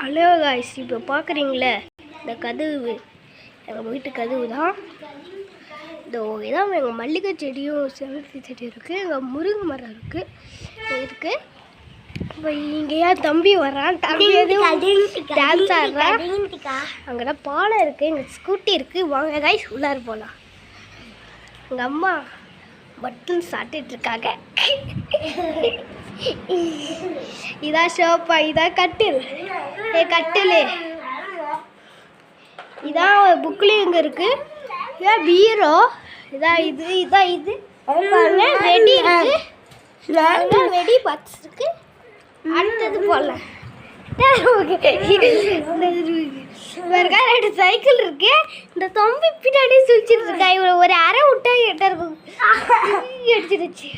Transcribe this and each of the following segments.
Hello guys, இப்போ பார்க்குறீங்களே இந்த கதவு எங்கள் வீட்டு கதவு தான். இந்த இதான் எங்கள் மல்லிகை செடியும் செவந்தி செடியும் இருக்குது. எங்கள் முருங்கை மரம் இருக்குது. இப்போ இங்கே ஏன் தம்பி வரான், தம்பி டான்ஸ் ஆடுறான். அங்கெல்லாம் பாலம் இருக்குது, எங்கள் ஸ்கூட்டி இருக்குது. வாங்க காய்ஸ் உள்ளார போகலாம். எங்கள் அம்மா பட்டன் சாட்டிகிட்ருக்காங்க. இதான் ஷோப்பா, இதான் கட்டில். கட்டில் இதான் புக்லேயும் இங்கே இருக்கு. இதான் பீரோ. இதான் இது பாருங்க. வெடி இருக்கு, வெடி பாக்ஸ் இருக்கு. அடுத்தது போடலாம். ரெண்டு சைக்கிள் இருக்கு. இந்த தம்பி பின்னாடி சுழிச்சிட்டு இருக்கா. இவ்வளோ ஒரு அரை விட்டா கிட்ட இருக்கும், அடிச்சிருச்சு.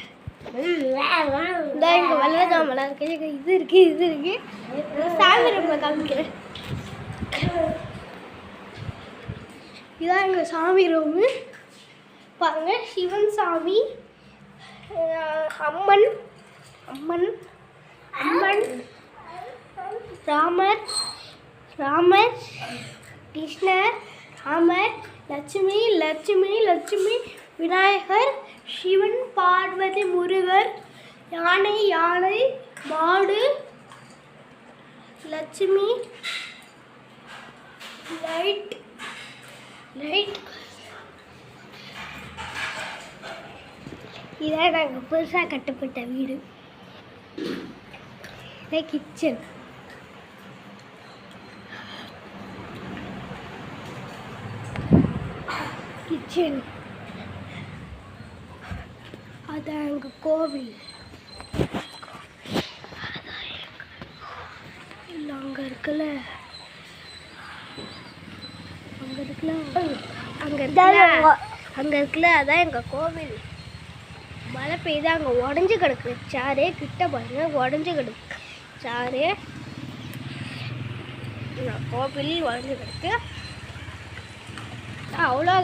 இங்கே வெள்ளதாமலாம் இருக்கு, இது இருக்கு. சாமி ரூமை காமிக்கிறேன். இதான் எங்கள் சாமி ரூமு பாருங்க. சிவன் சாமி, அம்மன், ராமர், கிருஷ்ணர், லட்சுமி, விநாயகர், சிவன், பார்வதி, முருகர், யானை, மாடு, லட்சுமி, லைட். இதான் நாங்கள் புதுசாக கட்டப்பட்ட வீடு. இதான் கிச்சன். அதான் எங்கள் கோவில். இல்லை அங்கே இருக்குல்ல, அதான் எங்கள் கோவில். மழை பெய்யுது, அங்கே உடஞ்சி கிடக்கு சாரு. கிட்ட பாருங்க, உடஞ்சி கிடக்கு சாரு. கோவில் உடஞ்சி கிடக்கு. அவ்வளோ